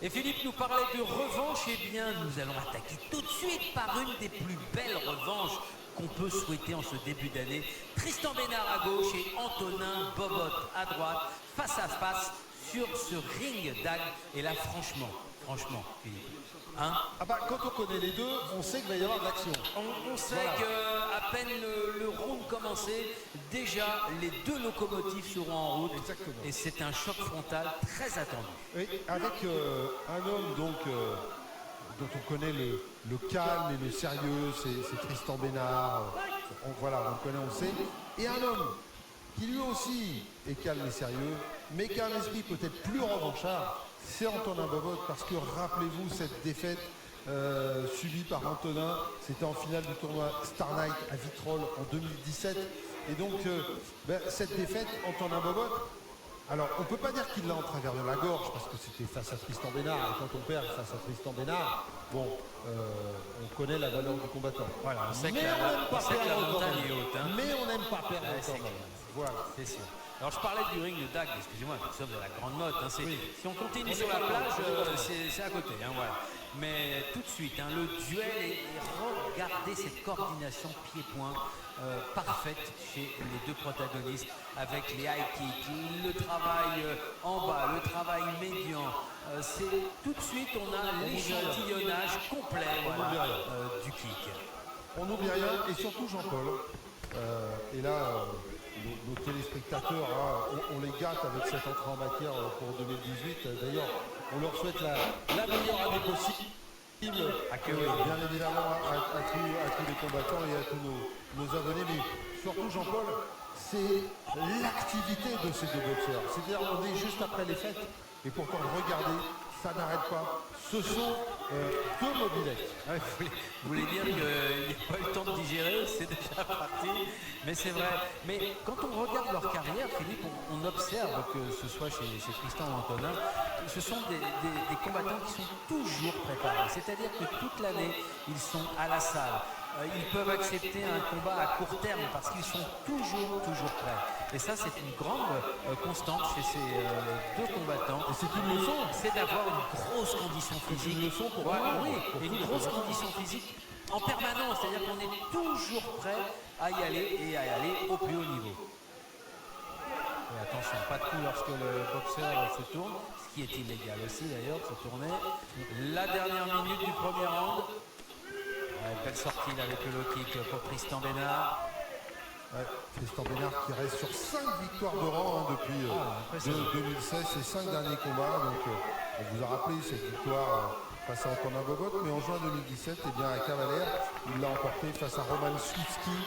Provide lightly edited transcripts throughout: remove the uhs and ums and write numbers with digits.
Et Philippe nous parlait de revanche, eh bien nous allons attaquer tout de suite par une des plus belles revanches qu'on peut souhaiter en ce début d'année. Tristan Bénard à gauche et Antonin Bobot à droite, face à face sur ce ring d'Ag. Et là franchement, Philippe, hein, Quand on connaît les deux, on sait qu'il va y avoir de l'action. on sait qu'à peine le round commencé, déjà les deux locomotives seront en route. Exactement. Et c'est un choc frontal très attendu. Et avec un homme dont on connaît le calme et le sérieux, c'est Tristan Bénard. On le connaît, on le sait. Et un homme qui lui aussi est calme et sérieux, mais qui a un esprit peut-être plus revanchard, c'est Antonin Bobot, parce que rappelez-vous cette défaite subie par Antonin, c'était en finale du tournoi Star Night à Vitrolles en 2017. Et donc cette défaite, Antonin Bobot, alors on ne peut pas dire qu'il l'a en travers de la gorge, parce que c'était face à Tristan Bénard, et quand on perd face à Tristan Bénard, on connaît la valeur du combattant. Voilà, on sait Mais que on n'aime pas perdre la montagne Antonin. est haute. Hein. Mais on n'aime pas perdre c'est Antonin. clair. Voilà. C'est sûr. Alors je parlais du ring de Dag, excusez-moi, nous sommes de la grande motte. Hein, si on continue sur la plage, c'est à côté. Hein, voilà. Mais tout de suite, hein, le duel et regardez cette coordination pied-point parfaite chez les deux protagonistes avec les high kicks, le travail en bas, le travail médian. C'est tout de suite, on a l'échantillonnage complet du kick. On n'oublie rien, et surtout Jean-Paul. Et là, nos téléspectateurs, on les gâte avec cette entrée en matière pour 2018. D'ailleurs, on leur souhaite la meilleure année possible. Bien évidemment à tous les combattants et à tous nos abonnés. Mais surtout Jean-Paul, c'est l'activité de ces deux boxeurs. C'est-à-dire on est juste après les fêtes. Et pourtant, regardez, ça n'arrête pas. Ce sont deux mobilettes. Vous voulez dire qu'il n'y a pas eu le temps de digérer, c'est déjà parti, mais c'est vrai. Mais quand on regarde leur carrière, Philippe, on observe que ce soit chez Tristan ou Antonin, ce sont des combattants qui sont toujours préparés. C'est-à-dire que toute l'année, ils sont à la salle. Ils peuvent accepter un combat à court terme parce qu'ils sont toujours prêts. Et ça, c'est une grande constante chez ces deux combattants. Et c'est une leçon. C'est d'avoir une grosse condition physique. Une leçon pour une grosse condition physique en permanence. C'est-à-dire qu'on est toujours prêt à y aller et à y aller au plus haut niveau. Et attention, pas de coup lorsque le boxeur se tourne, ce qui est illégal aussi d'ailleurs, de se tourner. La dernière minute du premier round. Belle sortie là, avec le low kick pour Tristan Bénard. Tristan Bénard qui reste sur 5 victoires de rang depuis 2016, ses 5 derniers combats. Donc on vous a rappelé cette victoire face à Antonin Bobot, mais en juin 2017, à Cavalère, il l'a emporté face à Roman Slutsky,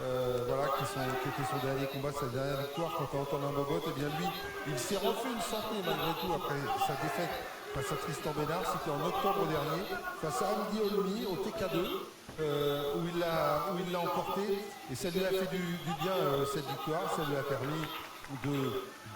qui était son dernier combat, sa dernière victoire. Quant à Antonin Bobot, lui, il s'est refait une santé malgré tout après sa défaite face à Tristan Bénard. C'était en octobre dernier, face à Andy Olmi au TK2. Où il l'a emporté, et ça lui a fait du bien cette victoire. Ça lui a permis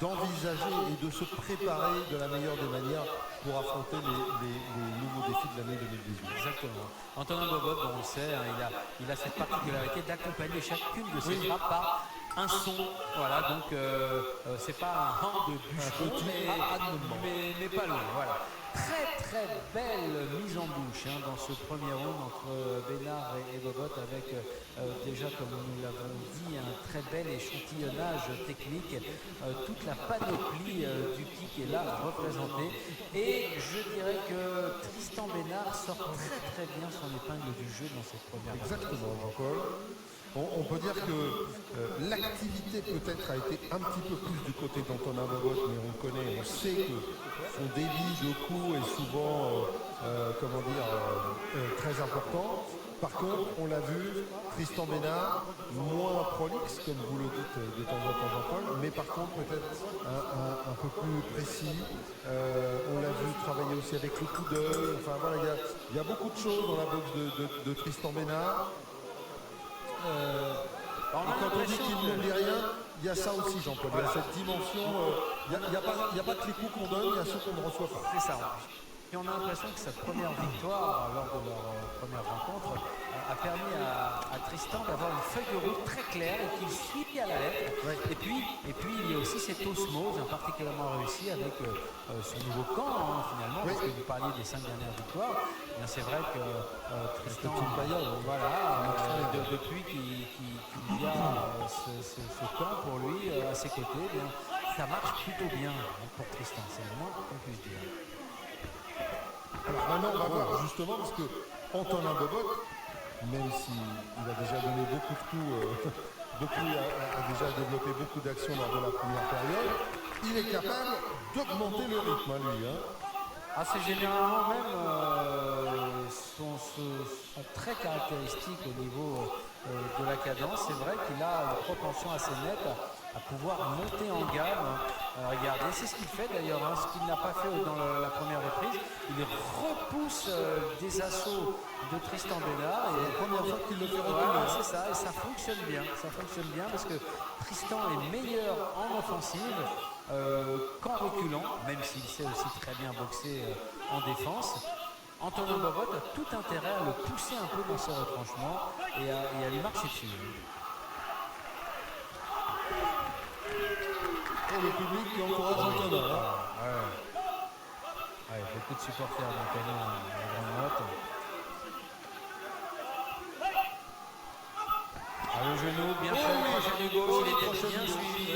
d'envisager et de se préparer de la meilleure des manières pour affronter les nouveaux défis de l'année 2018. Exactement. Antonin Bobot, on le sait, hein, il a cette particularité d'accompagner chacune de ses frappes par un son. Voilà, donc c'est pas un hand de bûcheron, mais pas loin. Voilà. Très belle mise en bouche dans ce premier round entre Bénard et Bobot, avec déjà, comme nous l'avons dit, un très bel échantillonnage technique. Toute la panoplie du kick est là représentée. Et je dirais que Tristan Bénard sort très bien son épingle du jeu dans cette première round. Exactement, Jean-Paul. On peut dire que l'activité peut-être a été un petit peu plus du côté d'Antonin Bobot, mais on sait que son débit de coups est souvent très important. Par contre, on l'a vu, Tristan Bénard, moins prolixe, comme vous le dites de temps en temps, Jean-Paul, mais par contre peut-être un peu plus précis. On l'a vu travailler aussi avec le coup d'œil. Enfin voilà, il y a beaucoup de choses dans la boxe de Tristan Bénard. Quand on dit qu'il n'oublie rien, il y a ça aussi, Jean-Paul. Il y a cette dimension. Il n'y a pas que les coups qu'on donne, il y a ceux qu'on ne reçoit pas. C'est ça. Puis on a l'impression que sa première victoire lors de leur première rencontre a permis à Tristan d'avoir une feuille de route très claire et qu'il suit à la lettre. Ouais. Et puis il y a aussi cette osmose particulièrement réussie avec son nouveau camp finalement, Oui. parce que vous parliez des 5 dernières victoires. Eh bien, c'est vrai que Tristan, depuis qu'il y a ce camp pour lui à ses côtés, eh bien, ça marche plutôt bien pour Tristan, c'est le moins qu'on puisse dire. Alors maintenant, on va voir justement, parce que Antonin Bobot, même s'il a déjà donné beaucoup de coups, a déjà développé beaucoup d'actions lors de la première période, il est capable d'augmenter le rythme, lui. C'est généralement même sont très caractéristiques au niveau de la cadence. C'est vrai qu'il a une propension assez nette à pouvoir monter en gamme. Regardez, c'est ce qu'il fait d'ailleurs, ce qu'il n'a pas fait dans la première reprise. Il repousse des assauts de Tristan Bénard. C'est la première fois qu'il le fait reculer. Voilà, c'est ça, et ça fonctionne bien. Ça fonctionne bien parce que Tristan est meilleur en offensive qu'en reculant, même s'il sait aussi très bien boxer en défense. Antonin Bobot a tout intérêt à le pousser un peu dans ses retranchements et à lui marcher dessus. Et le public qui encourage Antonin. Beaucoup de supporters d'Antonin à grande note. Le genou, bien fait, le crochet du gauche, il était bien suivi.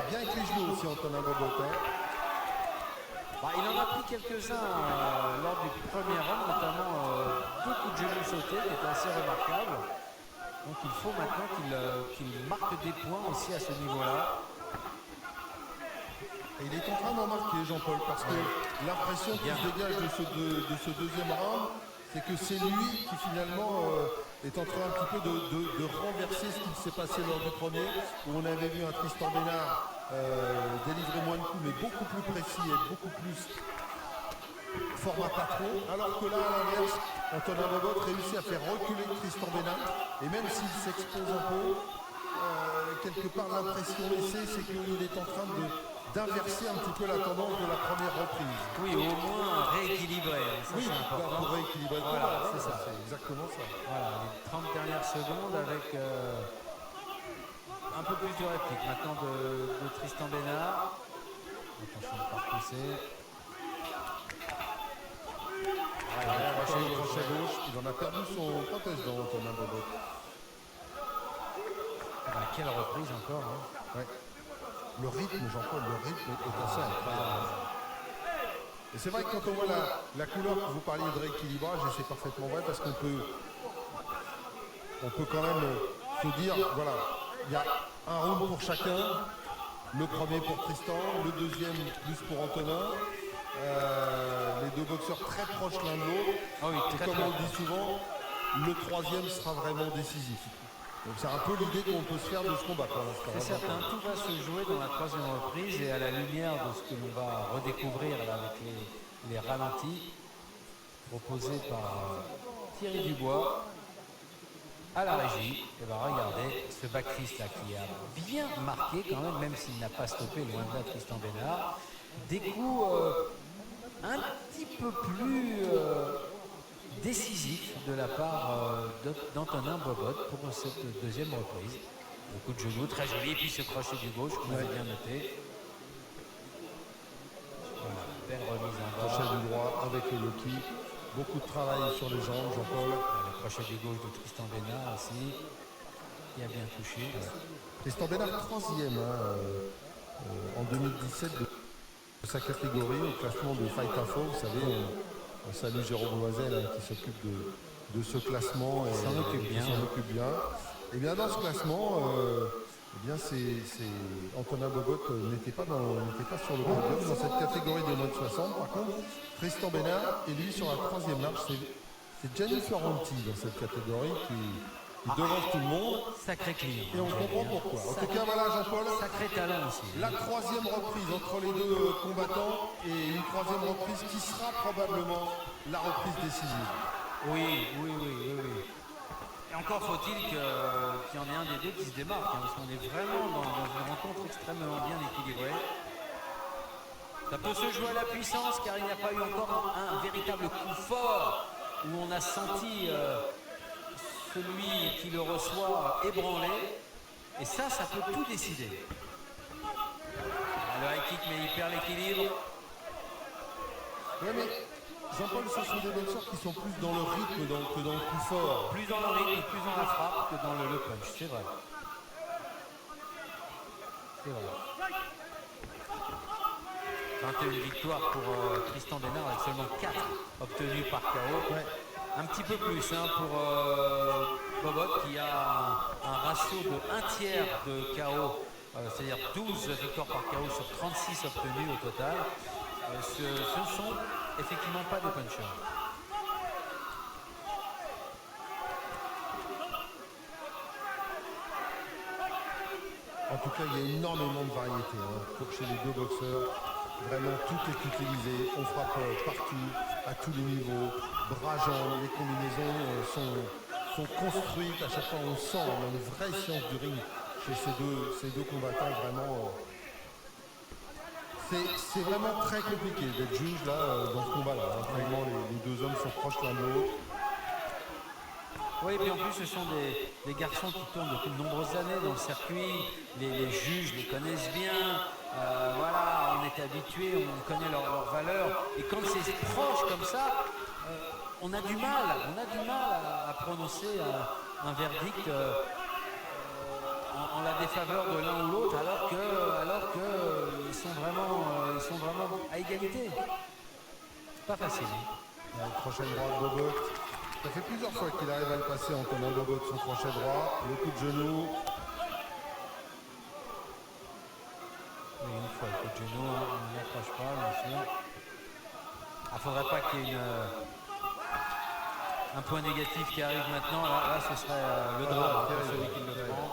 Bien avec les genoux aussi, Antonin Bobot. Il en a pris quelques-uns lors du premier round, notamment beaucoup de genoux sautés, qui étaient assez remarquables. Donc il faut maintenant qu'il marque des points aussi à ce niveau-là. Et il est en train d'en marquer, Jean-Paul, parce que l'impression qui se dégage de ce deuxième round, c'est que c'est lui qui finalement est en train un petit peu de renverser ce qui s'est passé lors du premier, où on avait vu un Tristan Bénard délivrer moins de coups, mais beaucoup plus précis et beaucoup plus format patron, alors que là, à l'inverse, Antonin Bobot réussit à faire reculer Tristan Bénard, et même s'il s'expose un peu, quelque part l'impression laissée, c'est qu'il est en train d'inverser un petit peu la tendance de la première reprise. Oui, au moins rééquilibrer, ça oui, c'est important. Pour rééquilibrer, voilà, c'est ça. C'est exactement ça. Voilà, les 30 dernières secondes avec un peu plus de réplique maintenant de Tristan Bénard. Attention de ne pas repousser. Le crochet gauche, il en a perdu son protège dans Antonin Bobot. Quelle reprise encore. Ouais. Le rythme, Jean-Paul, le rythme est assez incroyable. Et c'est vrai que quand on voit la couleur que vous parliez de rééquilibrage, et c'est parfaitement vrai, parce qu'on peut quand même se dire, voilà, il y a un round pour chacun, le premier pour Tristan, le deuxième plus pour Antonin, les deux boxeurs très proches l'un de l'autre, et comme on le dit souvent, le troisième sera vraiment décisif. Donc c'est un peu l'idée qu'on peut se faire de ce combat pour l'instant. C'est certain, tout va se jouer dans la troisième reprise et à la lumière de ce que l'on va redécouvrir avec les ralentis proposés par Thierry Dubois à la régie. Et bien regardez ce back-fist là qui a bien marqué quand même s'il n'a pas stoppé loin de là Tristan Bénard. Des coups un petit peu plus décisif de la part d'Antonin Bobot pour cette deuxième reprise. Le coup de genou très joli, et puis ce crochet du gauche qu'on avait bien noté. Voilà, belle remise en bas. Crochet du droit avec le low-kick. Beaucoup de travail sur les jambes, Jean-Paul. Le crochet du gauche de Tristan Bénard aussi, qui a bien touché. Tristan Bénard, troisième en 2017 de sa catégorie au classement de Fight Info. Vous savez, on salue Jérôme Loisel qui s'occupe de ce classement et s'en occupe bien. Et bien dans ce classement, Antonin Bobot n'était pas sur le podium dans cette catégorie des moins de 60. Par contre, Tristan Bénard est lui sur la troisième marche. C'est Gianni Ferranti dans cette catégorie qui devance tout le monde. Sacré client. Et on comprend pourquoi. En tout cas, voilà Jean-Paul. Sacré talent aussi. La troisième reprise entre les deux combattants et une troisième reprise qui sera probablement la reprise décisive. Oui. Et encore faut-il qu'il y en ait un des deux qui se démarque, parce qu'on est vraiment dans une rencontre extrêmement bien équilibrée. Ça peut se jouer à la puissance car il n'y a pas eu encore un véritable coup fort où on a senti celui qui le reçoit ébranlé. Et ça peut tout décider. Le high kick, mais il perd l'équilibre. Ouais, mais Jean-Paul, ce sont des boxeurs qui sont plus dans le rythme que dans le coup fort. Plus dans le rythme, plus dans la frappe que dans le punch, c'est vrai. C'est vrai. 21 victoires pour Tristan Bénard avec seulement 4 obtenues par KO. Ouais. Un petit peu plus pour Bobot qui a un ratio de 1/3 de KO, c'est-à-dire 12 victoires par KO sur 36 obtenues au total. Ce ne sont effectivement pas des punchers. En tout cas, il y a énormément de variété pour chez les deux boxeurs. Vraiment, tout est utilisé. On frappe partout, à tous les niveaux. Bras, jambes, les combinaisons sont construites. À chaque fois, on sent une vraie science du ring chez ces deux combattants. Vraiment, c'est vraiment très compliqué d'être juge là dans ce combat-là. Vraiment, les deux hommes sont proches l'un de l'autre. Oui, et puis en plus, ce sont des garçons qui tournent depuis de nombreuses années dans le circuit. Les juges les connaissent bien. Voilà, on est habitué, on connaît leur valeur. Et quand c'est proche comme ça, on a du mal à prononcer un verdict en la défaveur de l'un ou l'autre, alors que ils sont vraiment à égalité. Pas facile. Crochet droit de Bobot. Ça fait plusieurs fois qu'il arrive à le passer en tenant Bobot son crochet droit. Le coup de genou. Oui, une fois le coup de genou, on n'accroche pas, bien sûr. Il ne faudrait pas qu'il y ait un point négatif qui arrive maintenant. Là ce serait le drame pour celui qui le prend.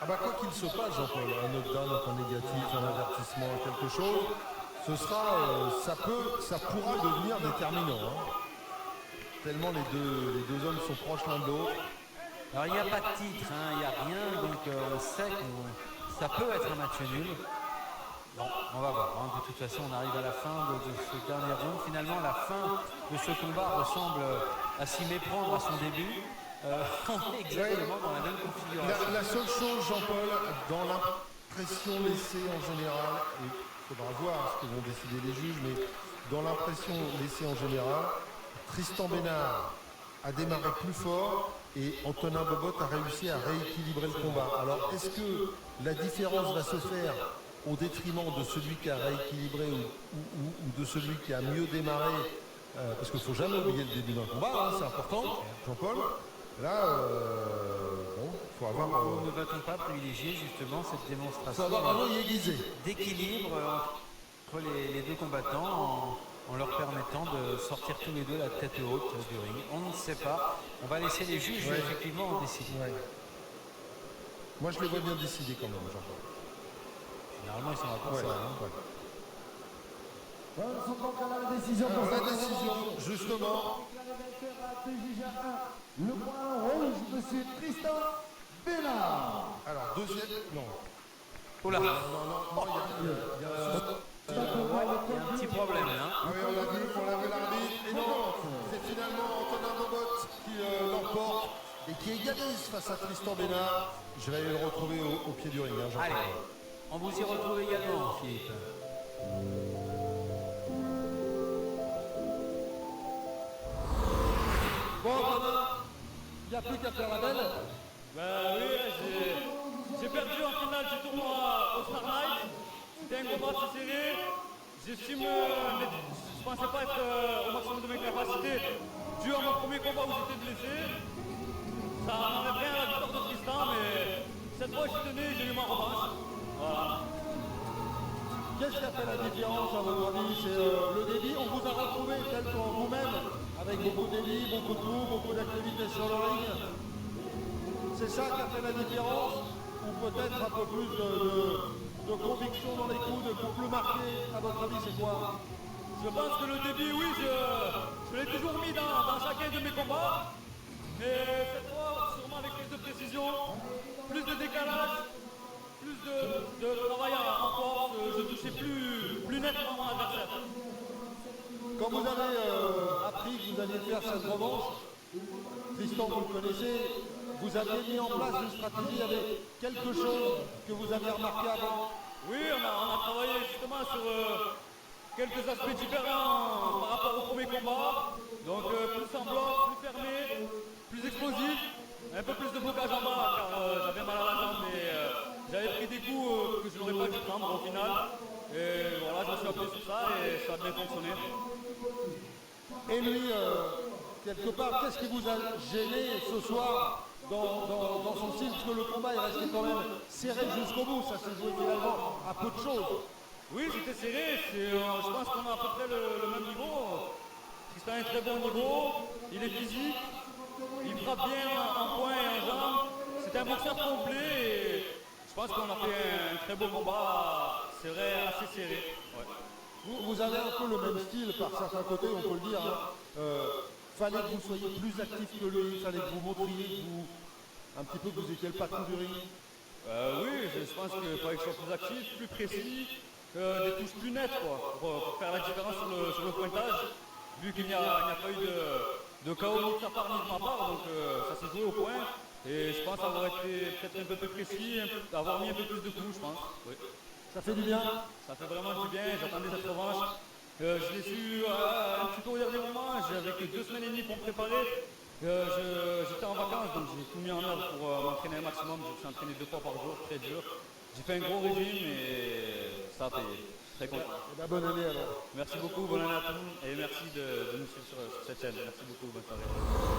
Ah bah quoi qu'il se passe, Jean-Paul, un knockdown, un point négatif, un avertissement, quelque chose, ce sera, ça pourra devenir déterminant. Tellement les deux hommes sont proches l'un de l'autre. Alors il n'y a pas de titre, il n'y a rien, donc on sait que ça peut être un match nul. Bon, on va voir. De toute façon, on arrive à la fin de ce dernier round. Finalement, la fin de ce combat ressemble à s'y méprendre à son début. On est exactement dans la même configuration. La seule chose, Jean-Paul, dans l'impression laissée en général, et il faudra voir ce que vont décider les juges, mais dans l'impression laissée en général, Tristan Bénard a démarré plus fort et Antonin Bobot a réussi à rééquilibrer le combat. Alors, est-ce que la différence va se faire au détriment de celui qui a rééquilibré ou de celui qui a mieux démarré parce qu'il ne faut jamais oublier le début d'un combat, c'est important, Jean-Paul. Là, bon, il faut avoir... Ne va-t-on pas privilégier justement cette démonstration d'équilibre entre les deux combattants en leur permettant de sortir tous les deux la tête haute du ring? On ne sait pas. On va laisser les juges effectivement en décider. Ouais. Moi, je les vois bien décider quand même, Jean-Paul. Généralement, ils sont là pour ça. La décision, justement. Le point rouge, monsieur Tristan Bénard. Alors, deuxième... Non. Oh là. Non, il y a un petit problème là. Ah oui, on l'a vu l'arbitre. Et non, c'est finalement Antonin Bobot qui l'emporte et qui égalise face à Tristan Bénard. Je vais aller le retrouver au pied du ring. Allez, on vous y retrouve également, Philippe. Bon, il n'y a plus qu'à faire la belle. Ben oui, j'ai perdu en finale du tournoi au Star Night. C'était un combat assez serré. J'estime, je pensais pas être au maximum de mes capacités dû à mon premier combat où j'étais blessé. Ça n'enlève rien à la victoire de Tristan, mais cette fois je suis tenu, j'ai eu ma revanche. Voilà. Qu'est-ce qui a fait la différence à votre avis? C'est le débit. On vous a retrouvé tel que vous-même, avec beaucoup de débit, beaucoup de coups, beaucoup d'activité sur le ring. C'est ça qui a fait la différence? Ou peut-être un peu plus de conviction dans les coups, de coups plus marqués? À votre avis, c'est quoi? Je pense que le débit, oui, je l'ai toujours mis dans chacun de mes combats. Mais cette fois, sûrement avec plus de précision, plus de décalage, plus de travail en force, je touche toucher plus nettement mon adversaire. Quand vous avez appris que vous alliez faire cette revanche, Tristan, vous le connaissez, vous aviez mis en place une stratégie avec quelque chose que vous aviez remarqué avant. Oui, on a travaillé justement sur quelques aspects différents par rapport au premier combat. Donc plus en bloc, plus fermé, plus explosif, un peu plus de blocage en bas car j'avais mal à la jambe et j'avais pris des coups que je n'aurais pas dû prendre au final. Et voilà, je me suis appuyé sur ça et ça a bien fonctionné. Et lui, quelque part, qu'est-ce qui vous a gêné ce soir dans son style? Parce que le combat est resté quand même serré jusqu'au bout, ça s'est joué finalement à peu de choses. Oui, c'était serré, je pense qu'on a à peu près le même niveau. Tristan a un très bon niveau, il est physique, il frappe bien en poing et en jambe. C'est un boxeur complet et je pense qu'on a fait un très beau combat, c'est vrai, assez serré. Ouais. Vous avez un peu le même style par certains côtés, on peut le dire. Hein. Fallait que vous soyez plus actif que lui, fallait que vous montriez un petit peu que vous étiez le patron du ring. Oui, je pense qu'il fallait que je sois plus actif, plus précis, des touches plus nettes quoi, pour faire la différence sur le pointage, vu qu'il n'y a pas eu de KO ni de sa part ni de ma part, donc ça s'est joué au point. Et je pense avoir été peut-être un peu plus précis, avoir mis un peu plus de coups, je pense. Oui. Ça fait du bien. Ça fait vraiment du bien, j'attendais cette revanche. Je l'ai su un petit peu au dernier moment, j'avais que 2 semaines et demie pour me préparer. J'étais en vacances, donc j'ai tout mis en œuvre pour m'entraîner un maximum. Je me suis entraîné 2 fois par jour, très dur. J'ai fait un gros régime et ça a payé. Très content. Et ben, bonne année alors. Merci beaucoup, bonne année à tous et merci de nous suivre sur cette chaîne. Merci beaucoup, bonne soirée.